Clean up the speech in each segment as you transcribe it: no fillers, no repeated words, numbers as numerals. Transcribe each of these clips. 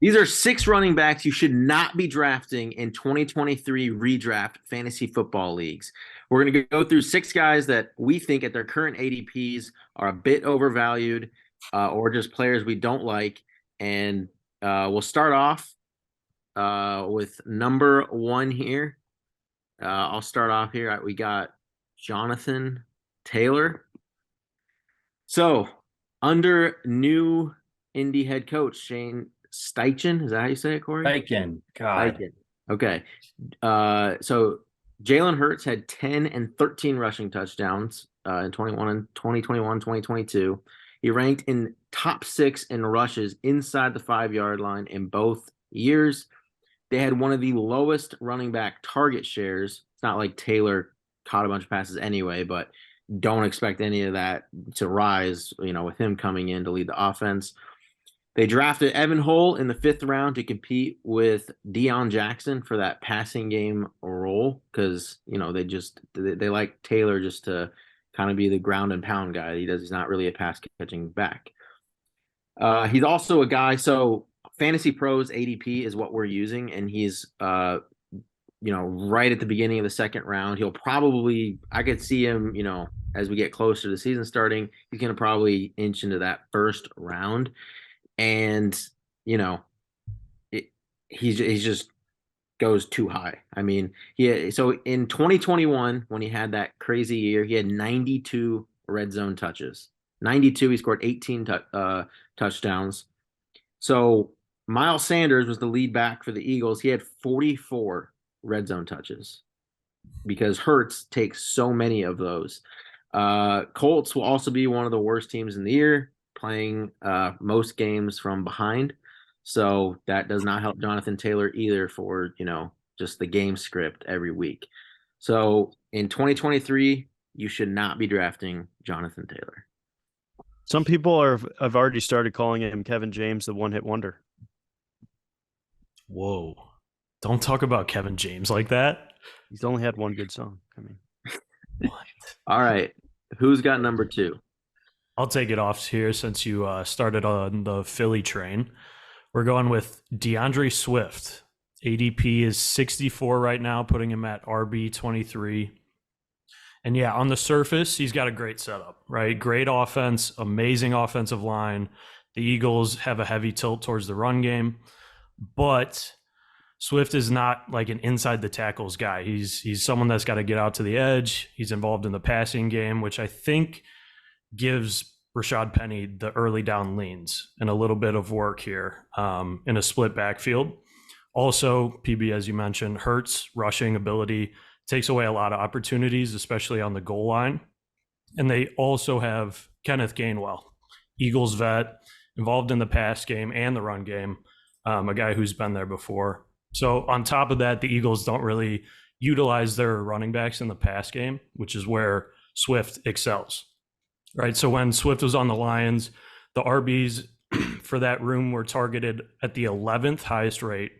These are 6 running backs you should not be drafting in 2023 redraft fantasy football leagues. We're going to go through 6 guys that we think at their current ADPs are a bit overvalued or just players we don't like. And we'll start off with number 1 here. I'll start off here. We got Jonathan Taylor. So, under new Indy head coach Shane Steichen, is that how you say it, Corey? Bacon. God. Steichen. Okay. So Jalen Hurts had 10 and 13 rushing touchdowns in 2021, 2022. He ranked in top 6 in rushes inside the 5-yard line in both years. They had one of the lowest running back target shares. It's not like Taylor caught a bunch of passes anyway, but don't expect any of that to rise, with him coming in to lead the offense. They drafted Evan Hull in the 5th round to compete with Deion Jackson for that passing game role because, they like Taylor just to kind of be the ground and pound guy. He's not really a pass catching back. He's also a guy, so Fantasy Pros ADP is what we're using, and he's right at the beginning of the 2nd round. He'll probably, I could see him, as we get closer to the season starting, he's going to probably inch into that 1st round. And, he just goes too high. I mean, so in 2021, when he had that crazy year, he had 92 red zone touches. 92, he scored 18 touchdowns. So Miles Sanders was the lead back for the Eagles. He had 44 red zone touches because Hurts takes so many of those. Colts will also be one of the worst teams in the year, playing most games from behind. So that does not help Jonathan Taylor either for, just the game script every week. So in 2023, you should not be drafting Jonathan Taylor. Some people have already started calling him Kevin James, the one-hit wonder. Whoa. Don't talk about Kevin James like that. He's only had one good song. I mean, what? All right. Who's got number 2? I'll take it off here since you started on the Philly train. We're going with Deandre Swift. ADP is 64 right now, putting him at RB 23. And yeah, on the surface, he's got a great setup, right? Great offense, amazing offensive line. The Eagles have a heavy tilt towards the run game, but Swift is not like an inside the tackles guy. He's someone that's got to get out to the edge. He's involved in the passing game, which I think gives Rashad Penny the early down leans and a little bit of work here in a split backfield. Also, PB, as you mentioned, Hurts' rushing ability takes away a lot of opportunities, especially on the goal line. And they also have Kenneth Gainwell, Eagles vet, involved in the pass game and the run game, a guy who's been there before. So on top of that, the Eagles don't really utilize their running backs in the pass game, which is where Swift excels, right? So when Swift was on the Lions, the RBs for that room were targeted at the 11th highest rate.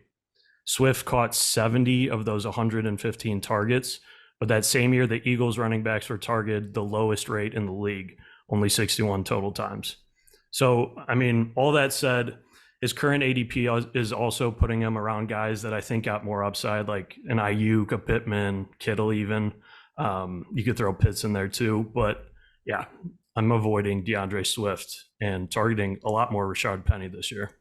Swift caught 70 of those 115 targets, but that same year, the Eagles running backs were targeted the lowest rate in the league, only 61 total times. So, I mean, all that said, his current ADP is also putting him around guys that I think got more upside, like an Ayuk, a Pittman, Kittle even. You could throw Pitts in there too. But yeah, I'm avoiding Deandre Swift and targeting a lot more Rashad Penny this year.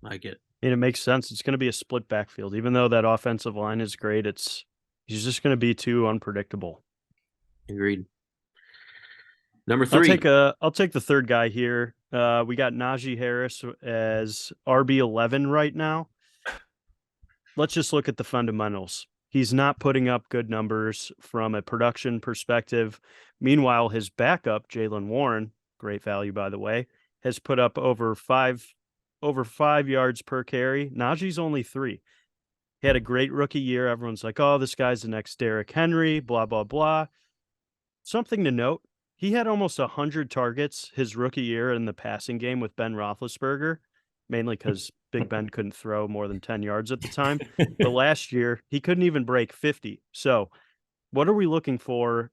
Like it. And it makes sense. It's going to be a split backfield. Even though that offensive line is great, he's just going to be too unpredictable. Agreed. Number 3. I'll take the third guy here. We got Najee Harris as RB11 right now. Let's just look at the fundamentals. He's not putting up good numbers from a production perspective. Meanwhile, his backup, Jaylen Warren, great value by the way, has put up over 5 yards per carry. Najee's only 3. He had a great rookie year. Everyone's like, oh, this guy's the next Derrick Henry, blah, blah, blah. Something to note, he had almost 100 targets his rookie year in the passing game with Ben Roethlisberger, mainly because Big Ben couldn't throw more than 10 yards at the time. But last year, he couldn't even break 50. So what are we looking for,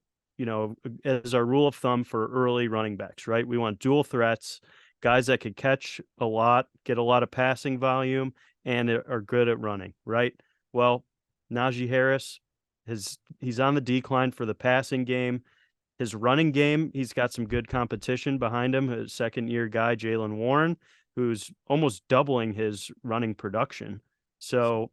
as our rule of thumb for early running backs, right? We want dual threats, guys that could catch a lot, get a lot of passing volume, and are good at running, right? Well, Najee Harris, he's on the decline for the passing game. His running game, he's got some good competition behind him. His second-year guy, Jaylen Warren, who's almost doubling his running production. So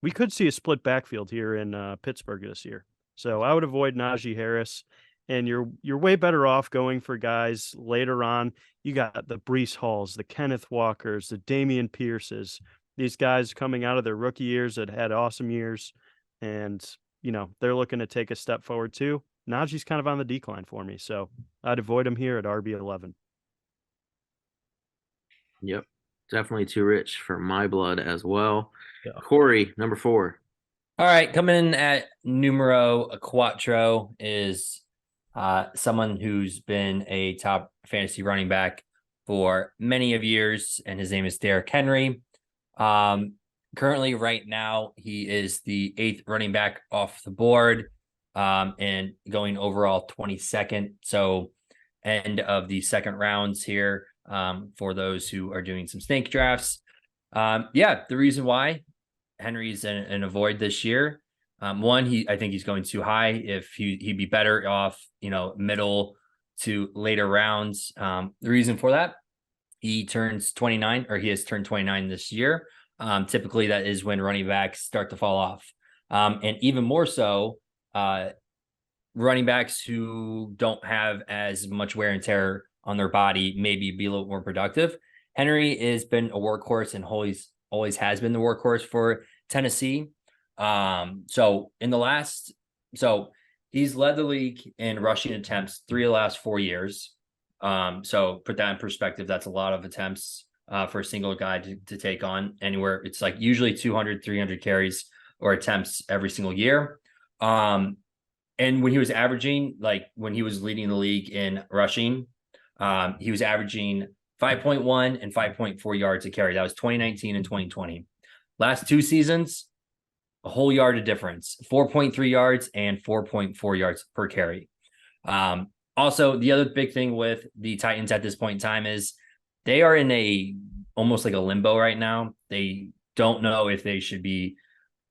we could see a split backfield here in Pittsburgh this year. So I would avoid Najee Harris, and you're way better off going for guys later on. You got the Breece Halls, the Kenneth Walkers, the Damian Pierces. These guys coming out of their rookie years that had awesome years, and they're looking to take a step forward too. Najee's kind of on the decline for me, so I'd avoid him here at RB11. Yep. Definitely too rich for my blood as well. Yeah. Corey, number 4. All right, coming in at numero quattro is someone who's been a top fantasy running back for many of years, and his name is Derrick Henry. Currently, right now, he is the 8th running back off the board, and going overall 22nd. So end of the second rounds here for those who are doing some snake drafts. The reason why Henry's an avoid this year. One, I think he's going too high. If he'd be better off, middle to later rounds. The reason for that, he turns 29, or he has turned 29 this year. Typically, that is when running backs start to fall off. And even more so, running backs who don't have as much wear and tear on their body maybe be a little more productive. Henry has been a workhorse and always has been the workhorse for Tennessee. So he's led the league in rushing attempts 3 of the last 4 years. So put that in perspective, that's a lot of attempts for a single guy to take on anywhere. It's like usually 200, 300 carries or attempts every single year. And when he was averaging, when he was leading the league in rushing, he was averaging 5.1 and 5.4 yards a carry. That was 2019 and 2020. Last 2 seasons, a whole yard of difference, 4.3 yards and 4.4 yards per carry. Also, the other big thing with the Titans at this point in time is they are in almost like a limbo right now. They don't know if they should be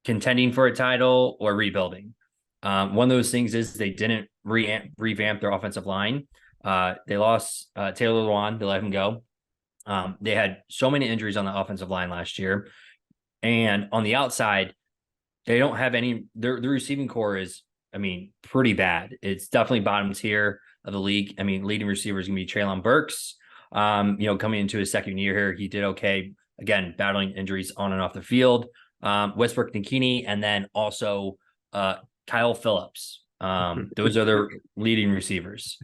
contending for a title or rebuilding. One of those things is they didn't revamp their offensive line. They lost Taylor Lewan. They let him go. They had so many injuries on the offensive line last year. And on the outside, they don't have any. The receiving core is, pretty bad. It's definitely bottom tier of the league. Leading receiver is going to be Treylon Burks. Coming into his second year here, he did okay. Again, battling injuries on and off the field. Westbrook Nikini, and then also Kyle Phillips. Those are their leading receivers.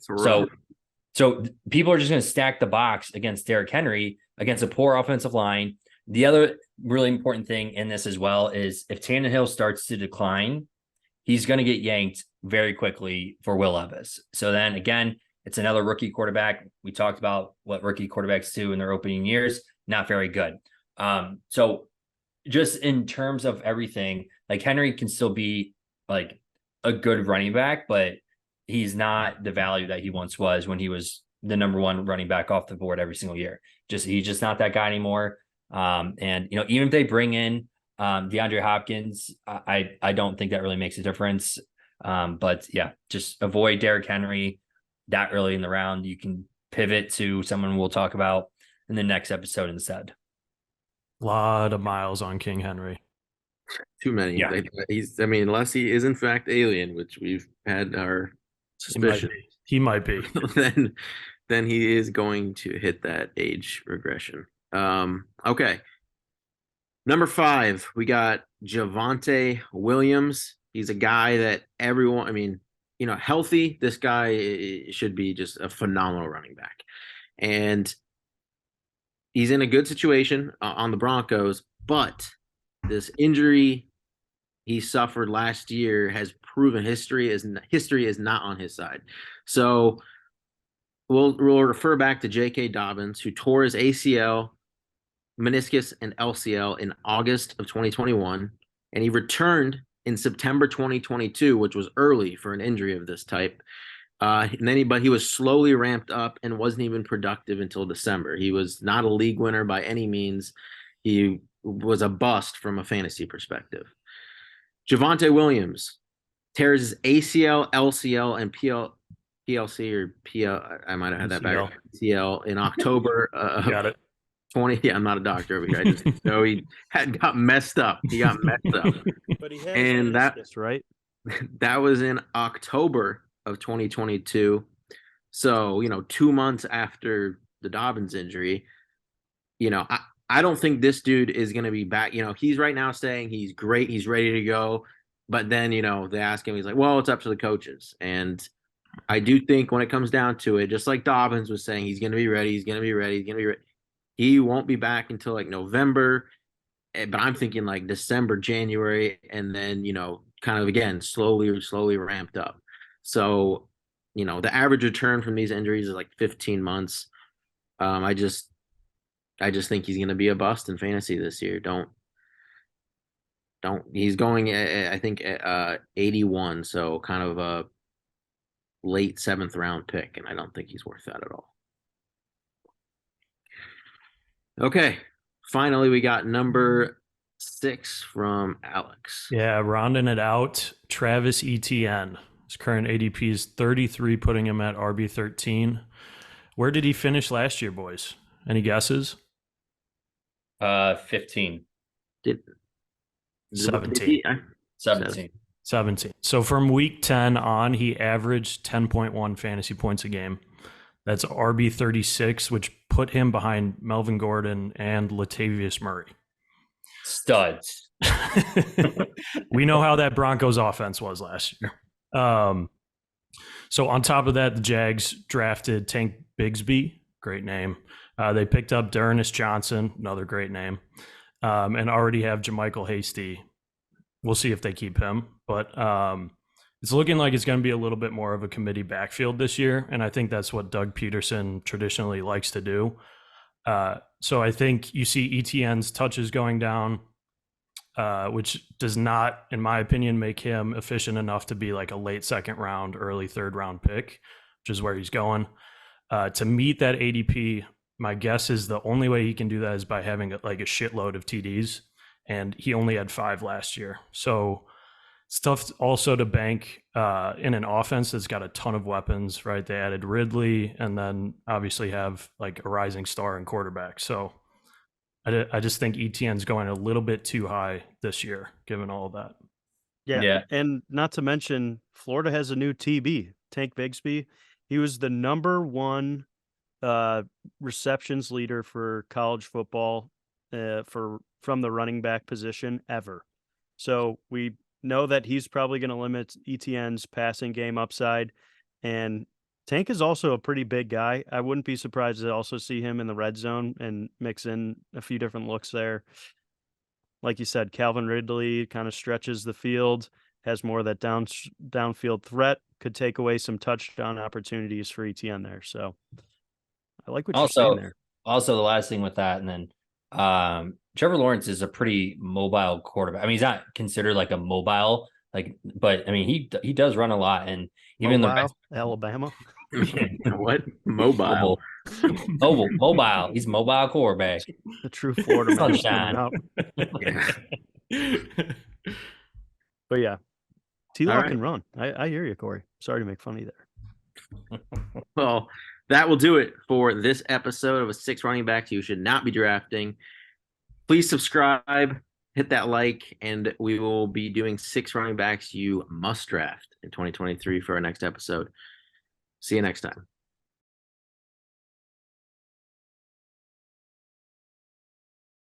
So people are just going to stack the box against Derrick Henry against a poor offensive line. The other really important thing in this as well is if Tannehill starts to decline, he's going to get yanked very quickly for Will Levis. So then again, it's another rookie quarterback. We talked about what rookie quarterbacks do in their opening years. Not very good. So just in terms of everything, Henry can still be a good running back, but he's not the value that he once was when he was the number 1 running back off the board every single year. He's just not that guy anymore. And even if they bring in DeAndre Hopkins, I don't think that really makes a difference. But yeah, just avoid Derrick Henry that early in the round. You can pivot to someone we'll talk about in the next episode instead. A lot of miles on King Henry. Too many. Yeah. He's, unless he is in fact alien, which we've had our suspicion. He might be. then he is going to hit that age regression. Okay. Number 5, we got Javonte Williams. He's a guy that everyone, healthy, this guy should be just a phenomenal running back. And he's in a good situation on the Broncos, but this injury he suffered last year has proven history is not on his side. So we'll refer back to J.K. Dobbins, who tore his ACL, meniscus, and LCL in August of 2021, and he returned in September 2022, which was early for an injury of this type. But he was slowly ramped up and wasn't even productive until December. He was not a league winner by any means. He was a bust from a fantasy perspective. Javonte Williams tears his ACL, LCL, and PLC or PL. I might have had that back. PCL in October. Got it. 20. Yeah, I'm not a doctor over here. I just know he got messed up. He got messed up. But he has And meniscus, right? That was in October of 2022. So, 2 months after the Dobbins injury, I don't think this dude is going to be back. He's right now saying he's great. He's ready to go. But then, they ask him, he's like, well, it's up to the coaches. And I do think when it comes down to it, just like Dobbins was saying, he's going to be ready. He's going to be ready. He's going to be ready. He won't be back until like November. But I'm thinking like December, January, and then, kind of again, slowly ramped up. So, the average return from these injuries is like 15 months. I just think he's going to be a bust in fantasy this year. He's going, I think, 81. So kind of a late 7th round pick. And I don't think he's worth that at all. Okay. Finally, we got number 6 from Alex. Yeah, rounding it out, Travis Ettiene. His current ADP is 33, putting him at RB 13. Where did he finish last year, boys? Any guesses? 15. 17. 17. So from week 10 on, he averaged 10.1 fantasy points a game. That's RB 36, which put him behind Melvin Gordon and Latavius Murray. Studs. We know how that Broncos offense was last year. So on top of that, the Jags drafted Tank Bigsby, great name. They picked up D'Ernest Johnson, another great name, and already have JaMychal Hasty. We'll see if they keep him, but it's looking like it's going to be a little bit more of a committee backfield this year, and I think that's what Doug Peterson traditionally likes to do. So I think you see ETN's touches going down, which does not, in my opinion, make him efficient enough to be like a late 2nd round, early 3rd round pick, which is where he's going. To meet that ADP, my guess is the only way he can do that is by having like a shitload of TDs, and he only had 5 last year. So it's tough also to bank in an offense that's got a ton of weapons, right? They added Ridley and then obviously have like a rising star in quarterback. So I just think ETN's going a little bit too high this year, given all of that. Yeah. And not to mention, Florida has a new TB, Tank Bigsby. He was the number 1 receptions leader for college football from the running back position ever. So we know that he's probably going to limit ETN's passing game upside. And Tank is also a pretty big guy. I wouldn't be surprised to also see him in the red zone and mix in a few different looks there. Like you said, Calvin Ridley kind of stretches the field, has more of that downfield threat, could take away some touchdown opportunities for ETN there. So I like what you're saying there. Also, the last thing with that, and then Trevor Lawrence is a pretty mobile quarterback. I mean, he's not considered like a mobile, but I mean, he does run a lot, and even Alabama. What? Mobile. Mobile. He's a mobile quarterback. The true Florida man. Sunshine. But yeah, T-Law right. can run. I hear you, Corey. Sorry to make fun of you there. Well, that will do it for this episode of a 6 running backs you should not be drafting. Please subscribe, hit that like, and we will be doing 6 running backs you must draft in 2023 for our next episode. See you next time.